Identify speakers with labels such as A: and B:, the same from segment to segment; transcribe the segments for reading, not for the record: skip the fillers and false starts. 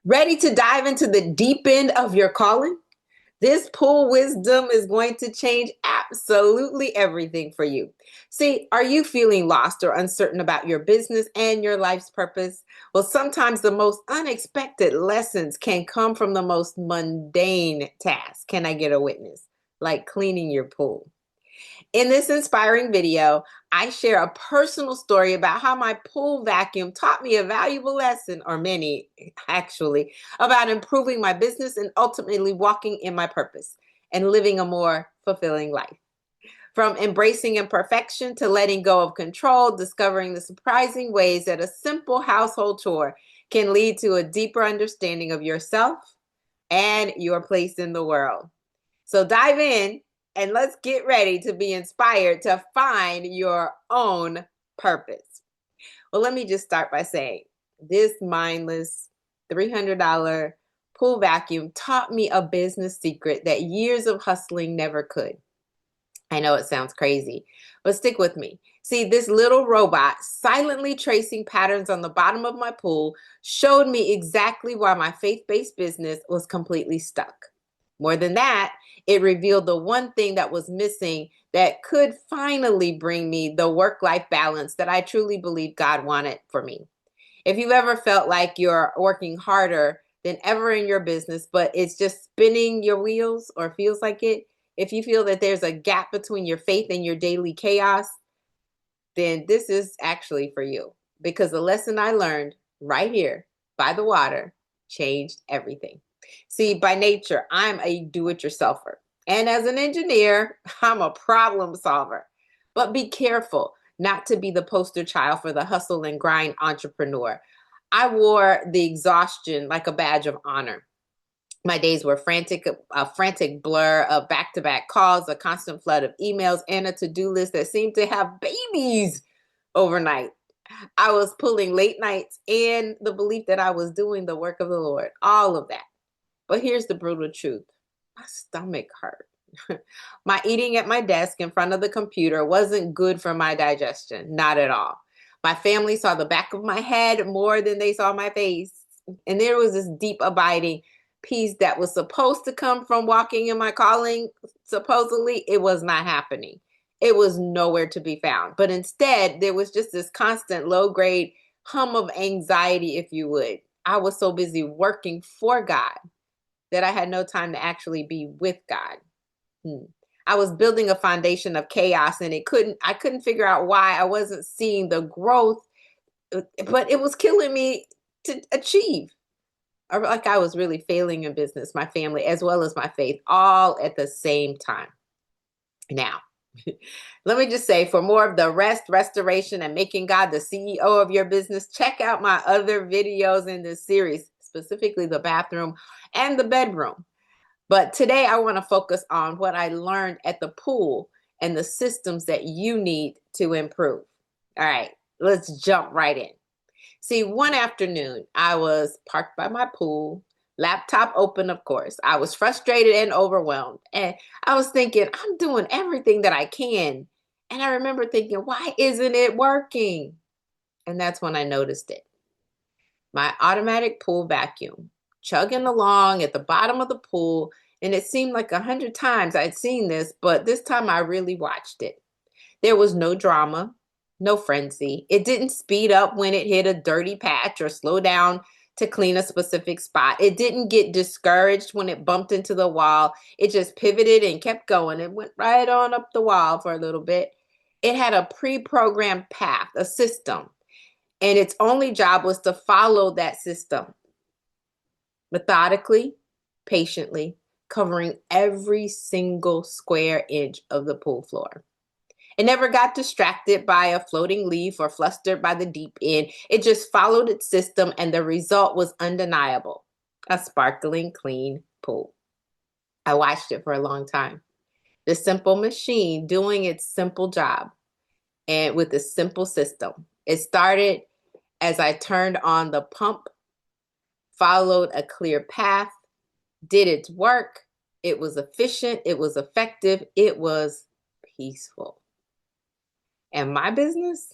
A: Ready to dive into the deep end of your calling? This pool wisdom is going to change absolutely everything for you. See, are you feeling lost or uncertain about your business and your life's purpose? Well, sometimes the most unexpected lessons can come from the most mundane tasks. Can I get a witness? Like cleaning your pool. In this inspiring video, I share a personal story about how my pool vacuum taught me a valuable lesson, or many actually, about improving my business and ultimately walking in my purpose and living a more fulfilling life. From embracing imperfection to letting go of control, discovering the surprising ways that a simple household chore can lead to a deeper understanding of yourself and your place in the world. So dive in and let's get ready to be inspired to find your own purpose. Well, let me just start by saying this mindless $300 pool vacuum taught me a business secret that years of hustling never could. I know it sounds crazy, but stick with me. See, this little robot silently tracing patterns on the bottom of my pool showed me exactly why my faith-based business was completely stuck. More than that, it revealed the one thing that was missing that could finally bring me the work-life balance that I truly believe God wanted for me. If you've ever felt like you're working harder than ever in your business, but it's just spinning your wheels or feels like it, if you feel that there's a gap between your faith and your daily chaos, then this is actually for you. Because the lesson I learned right here by the water changed everything. See, by nature, I'm a do-it-yourselfer. And as an engineer, I'm a problem solver. But be careful not to be the poster child for the hustle and grind entrepreneur. I wore the exhaustion like a badge of honor. My days were frantic, a frantic blur of back-to-back calls, a constant flood of emails, and a to-do list that seemed to have babies overnight. I was pulling late nights and the belief that I was doing the work of the Lord, all of that. But here's the brutal truth. My stomach hurt. My eating at my desk in front of the computer wasn't good for my digestion, not at all. My family saw the back of my head more than they saw my face. And there was this deep, abiding peace that was supposed to come from walking in my calling. Supposedly, it was not happening. It was nowhere to be found. But instead, there was just this constant low grade hum of anxiety, if you would. I was so busy working for God that I had no time to actually be with God. I was building a foundation of chaos and I couldn't figure out why I wasn't seeing the growth, but it was killing me to achieve. Or like I was really failing in business, my family, as well as my faith, all at the same time. Now, let me just say, for more of the rest, restoration, and making God the CEO of your business, check out my other videos in this series, specifically the bathroom and the bedroom. But today I want to focus on what I learned at the pool and the systems that you need to improve. All right, let's jump right in. See, one afternoon, I was parked by my pool, laptop open, of course. I was frustrated and overwhelmed. And I was thinking, I'm doing everything that I can. And I remember thinking, why isn't it working? And that's when I noticed it. My automatic pool vacuum, chugging along at the bottom of the pool. And it seemed like 100 times I'd seen this, but this time I really watched it. There was no drama, no frenzy. It didn't speed up when it hit a dirty patch or slow down to clean a specific spot. It didn't get discouraged when it bumped into the wall. It just pivoted and kept going. It went right on up the wall for a little bit. It had a pre-programmed path, a system, and its only job was to follow that system methodically, patiently, covering every single square inch of the pool floor. It never got distracted by a floating leaf or flustered by the deep end. It just followed its system, and the result was undeniable: a sparkling, clean pool. I watched it for a long time. The simple machine doing its simple job and with a simple system. It started as I turned on the pump, followed a clear path, did its work. It was efficient. It was effective. It was peaceful. And my business?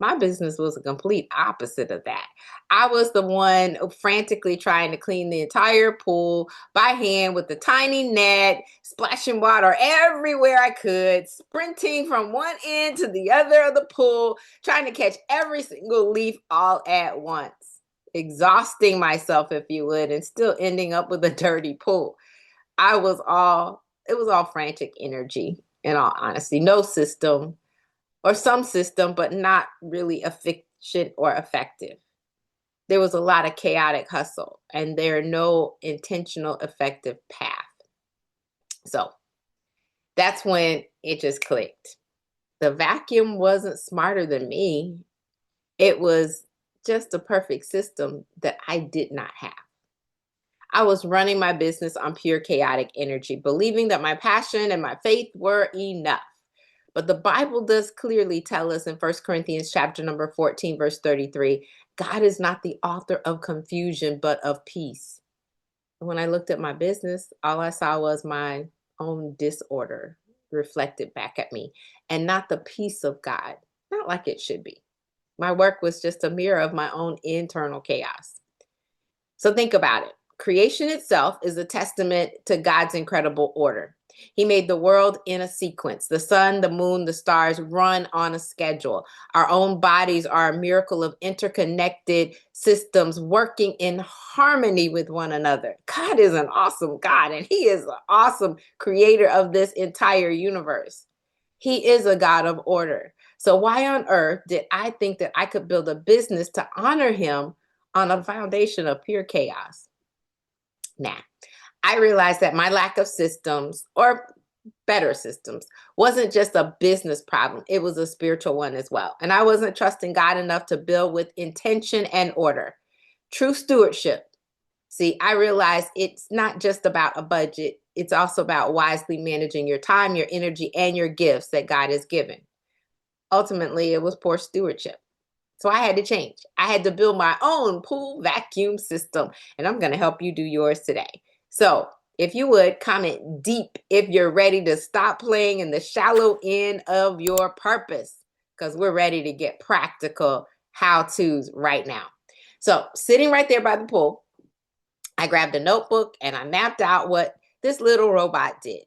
A: My business was a complete opposite of that. I was the one frantically trying to clean the entire pool by hand with the tiny net, splashing water everywhere I could, sprinting from one end to the other of the pool, trying to catch every single leaf all at once, exhausting myself, if you would, and still ending up with a dirty pool. It was all frantic energy, in all honesty. No system, or some system, but not really efficient or effective. There was a lot of chaotic hustle, and there are no intentional, effective path. So that's when it just clicked. The vacuum wasn't smarter than me. It was just a perfect system that I did not have. I was running my business on pure chaotic energy, believing that my passion and my faith were enough. But the Bible does clearly tell us in 1 Corinthians chapter number 14, verse 33, God is not the author of confusion, but of peace. When I looked at my business, all I saw was my own disorder reflected back at me, and not the peace of God, not like it should be. My work was just a mirror of my own internal chaos. So think about it. Creation itself is a testament to God's incredible order. He made the world in a sequence. The sun, the moon, the stars run on a schedule. Our own bodies are a miracle of interconnected systems working in harmony with one another. God is an awesome God, and He is an awesome creator of this entire universe. He is a God of order. So why on earth did I think that I could build a business to honor Him on a foundation of pure chaos? Now, I realized that my lack of systems, or better systems, wasn't just a business problem. It was a spiritual one as well. And I wasn't trusting God enough to build with intention and order. True stewardship. See, I realized it's not just about a budget. It's also about wisely managing your time, your energy, and your gifts that God has given. Ultimately, it was poor stewardship. So I had to change. I had to build my own pool vacuum system, and I'm going to help you do yours today. So if you would, comment deep if you're ready to stop playing in the shallow end of your purpose, because we're ready to get practical how-tos right now. So sitting right there by the pool, I grabbed a notebook and I mapped out what this little robot did.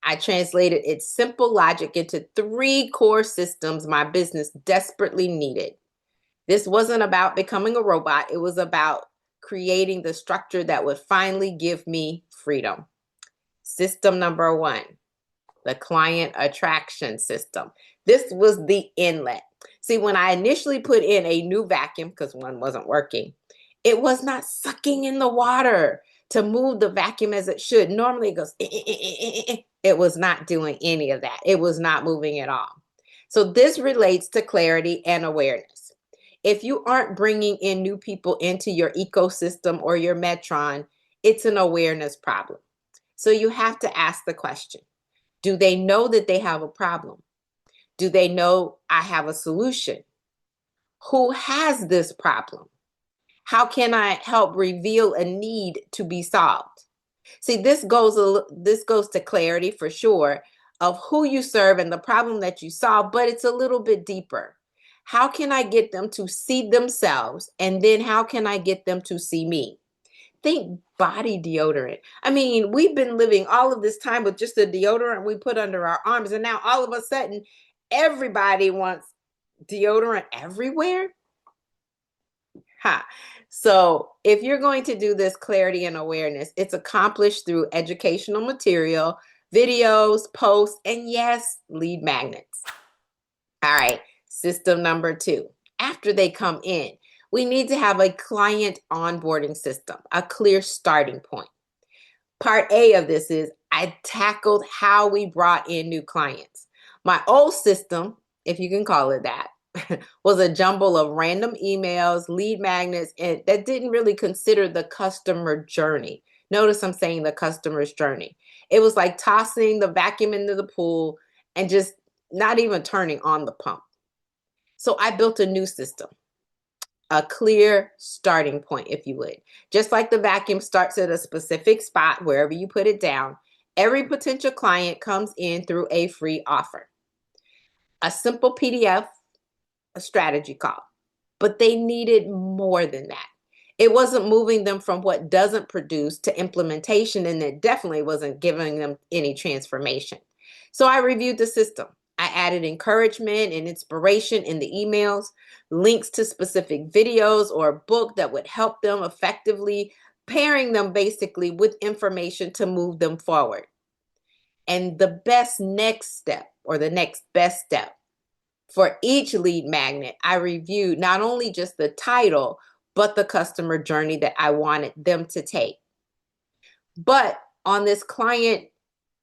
A: I translated its simple logic into 3 core systems my business desperately needed. This wasn't about becoming a robot. It was about creating the structure that would finally give me freedom. System number 1, the client attraction system. This was the inlet. See, when I initially put in a new vacuum, because one wasn't working, it was not sucking in the water to move the vacuum as it should. Normally it goes, It was not doing any of that. It was not moving at all. So this relates to clarity and awareness. If you aren't bringing in new people into your ecosystem or your metron, it's an awareness problem. So you have to ask the question, do they know that they have a problem? Do they know I have a solution? Who has this problem? How can I help reveal a need to be solved? See, this goes to clarity for sure of who you serve and the problem that you solve, but it's a little bit deeper. How can I get them to see themselves? And then how can I get them to see me? Think body deodorant. I mean, we've been living all of this time with just the deodorant we put under our arms, and now all of a sudden, everybody wants deodorant everywhere. Ha. So if you're going to do this clarity and awareness, it's accomplished through educational material, videos, posts, and yes, lead magnets. All right, system number 2. After they come in, we need to have a client onboarding system, a clear starting point. Part A of this is I tackled how we brought in new clients. My old system, if you can call it that, was a jumble of random emails, lead magnets, and that didn't really consider the customer journey. Notice I'm saying the customer's journey. It was like tossing the vacuum into the pool and just not even turning on the pump. So I built a new system, a clear starting point, if you would. Just like the vacuum starts at a specific spot, wherever you put it down, every potential client comes in through a free offer. A simple PDF a strategy call, but they needed more than that. It wasn't moving them from what doesn't produce to implementation, and it definitely wasn't giving them any transformation. So I reviewed the system. I added encouragement and inspiration in the emails, links to specific videos or a book that would help them effectively, pairing them basically with information to move them forward. And the best next step, or the next best step, for each lead magnet, I reviewed not only just the title, but the customer journey that I wanted them to take. But on this client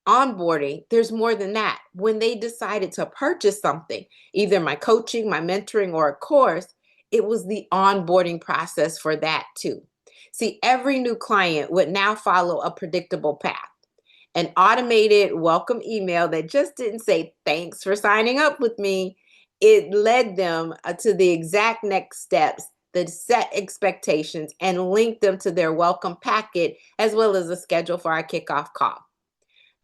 A: onboarding, there's more than that. When they decided to purchase something, either my coaching, my mentoring, or a course, it was the onboarding process for that too. See, every new client would now follow a predictable path. An automated welcome email that just didn't say, "Thanks for signing up with me." It led them to the exact next steps, the set expectations, and linked them to their welcome packet, as well as a schedule for our kickoff call.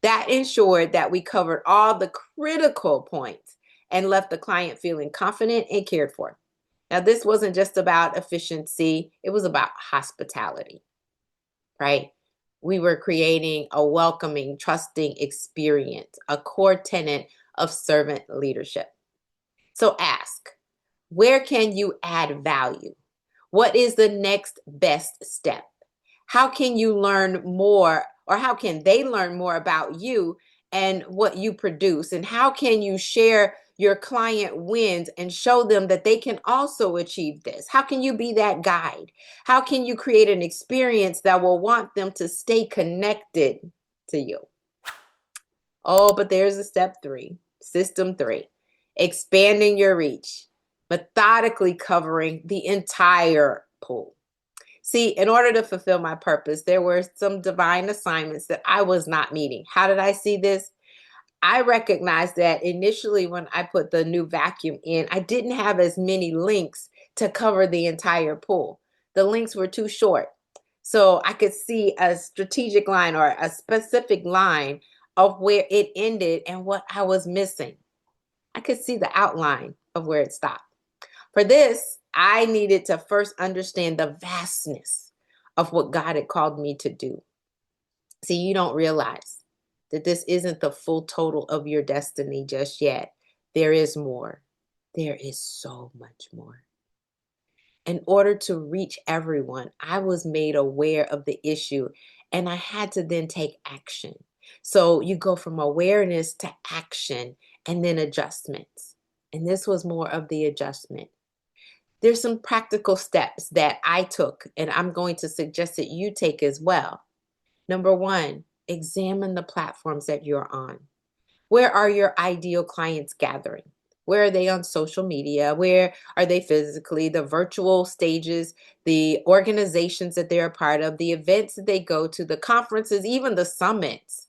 A: That ensured that we covered all the critical points and left the client feeling confident and cared for. Now, this wasn't just about efficiency, it was about hospitality, right? We were creating a welcoming, trusting experience, a core tenet of servant leadership. So ask, where can you add value? What is the next best step? How can you learn more, or how can they learn more about you and what you produce? And how can you share your client wins and show them that they can also achieve this? How can you be that guide? How can you create an experience that will want them to stay connected to you? Oh, but there's a step 3, system 3, expanding your reach, methodically covering the entire pool. See, in order to fulfill my purpose, there were some divine assignments that I was not meeting. How did I see this? I recognized that initially when I put the new vacuum in, I didn't have as many links to cover the entire pool. The links were too short. So I could see a strategic line, or a specific line of where it ended and what I was missing. I could see the outline of where it stopped. For this, I needed to first understand the vastness of what God had called me to do. See, you don't realize that this isn't the full total of your destiny just yet. There is more. There is so much more. In order to reach everyone, I was made aware of the issue, and I had to then take action. So you go from awareness to action and then adjustments. And this was more of the adjustment. There's some practical steps that I took, and I'm going to suggest that you take as well. Number 1, examine the platforms that you're on. Where are your ideal clients gathering? Where are they on social media? Where are they physically? The virtual stages, the organizations that they're a part of, the events that they go to, the conferences, even the summits.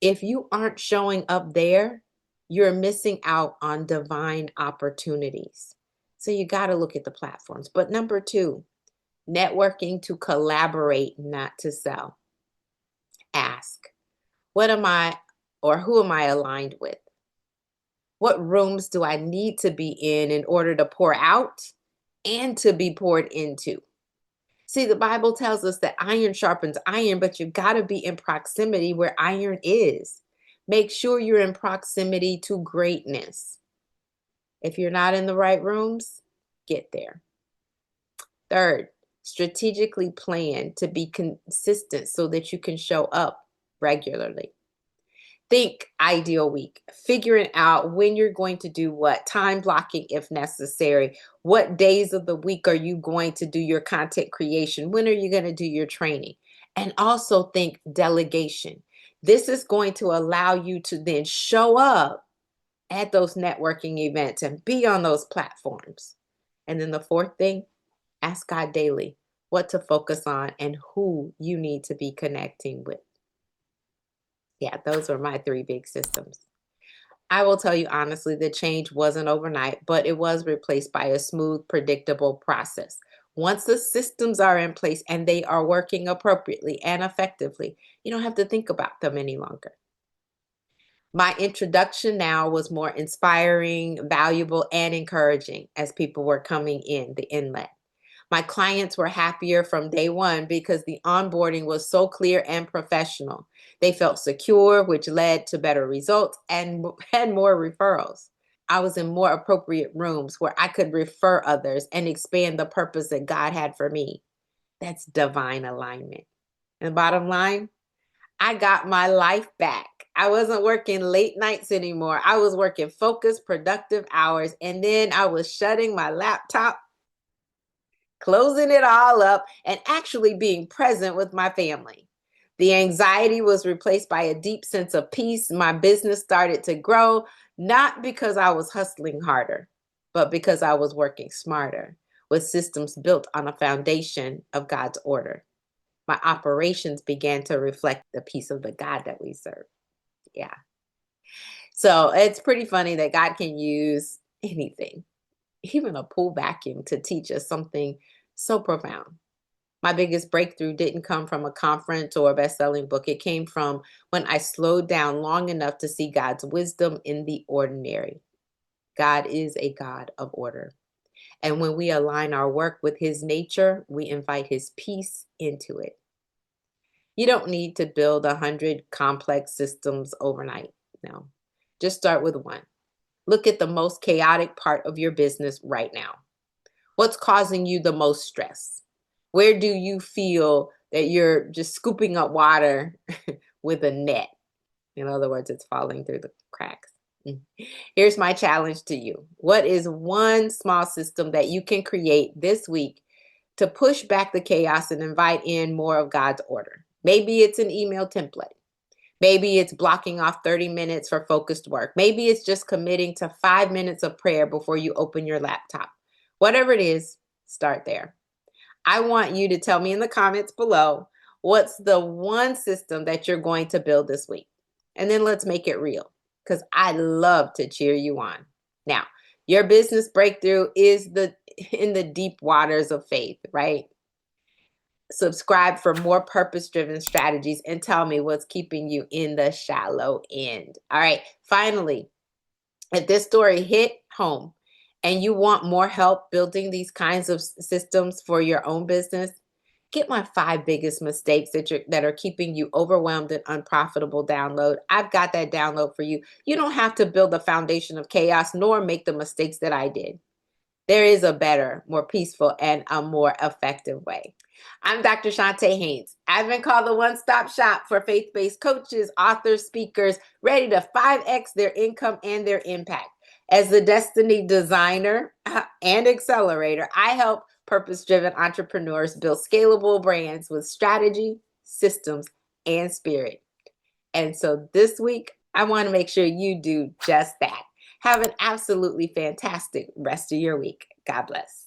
A: If you aren't showing up there, you're missing out on divine opportunities. So you got to look at the platforms. But number 2, networking to collaborate, not to sell. Ask, what am I, or who am I aligned with? What rooms do I need to be in order to pour out and to be poured into? See, the Bible tells us that iron sharpens iron, but you've got to be in proximity where iron is. Make sure you're in proximity to greatness. If you're not in the right rooms, get there. 3rd, strategically plan to be consistent so that you can show up regularly. Think ideal week, figuring out when you're going to do what, time blocking if necessary. What days of the week are you going to do your content creation? When are you going to do your training? And also think delegation. This is going to allow you to then show up at those networking events and be on those platforms. And then the 4th thing, ask God daily what to focus on and who you need to be connecting with. Yeah, those were my 3 big systems. I will tell you honestly, the change wasn't overnight, but it was replaced by a smooth, predictable process. Once the systems are in place and they are working appropriately and effectively, you don't have to think about them any longer. My introduction now was more inspiring, valuable, and encouraging as people were coming in the inlet. My clients were happier from day one because the onboarding was so clear and professional. They felt secure, which led to better results and had more referrals. I was in more appropriate rooms where I could refer others and expand the purpose that God had for me. That's divine alignment. And bottom line, I got my life back. I wasn't working late nights anymore. I was working focused, productive hours. And then I was shutting my laptop, closing it all up, and actually being present with my family. The anxiety was replaced by a deep sense of peace. My business started to grow, not because I was hustling harder, but because I was working smarter with systems built on a foundation of God's order. My operations began to reflect the peace of the God that we serve. Yeah. So it's pretty funny that God can use anything, even a pool vacuum, to teach us something so profound. My biggest breakthrough didn't come from a conference or a best-selling book. It came from when I slowed down long enough to see God's wisdom in the ordinary. God is a God of order. And when we align our work with his nature, we invite his peace into it. You don't need to build 100 complex systems overnight. No, just start with one. Look at the most chaotic part of your business right now. What's causing you the most stress? Where do you feel that you're just scooping up water with a net? In other words, it's falling through the cracks. Here's my challenge to you. What is one small system that you can create this week to push back the chaos and invite in more of God's order? Maybe it's an email template. Maybe it's blocking off 30 minutes for focused work. Maybe it's just committing to 5 minutes of prayer before you open your laptop. Whatever it is, start there. I want you to tell me in the comments below what's the one system that you're going to build this week. And then let's make it real, because I love to cheer you on. Now, your business breakthrough is in the deep waters of faith, right? Subscribe for more purpose-driven strategies and tell me what's keeping you in the shallow end. All right, finally, if this story hit home and you want more help building these kinds of systems for your own business, get my 5 biggest mistakes that are keeping you overwhelmed and unprofitable download. I've got that download for you. You don't have to build a foundation of chaos nor make the mistakes that I did. There is a better, more peaceful, and a more effective way. I'm Dr. Chonta Haynes. I've been called the one-stop shop for faith-based coaches, authors, speakers, ready to 5x their income and their impact. As the destiny designer and accelerator, I help purpose-driven entrepreneurs build scalable brands with strategy, systems, and spirit. And so this week, I want to make sure you do just that. Have an absolutely fantastic rest of your week. God bless.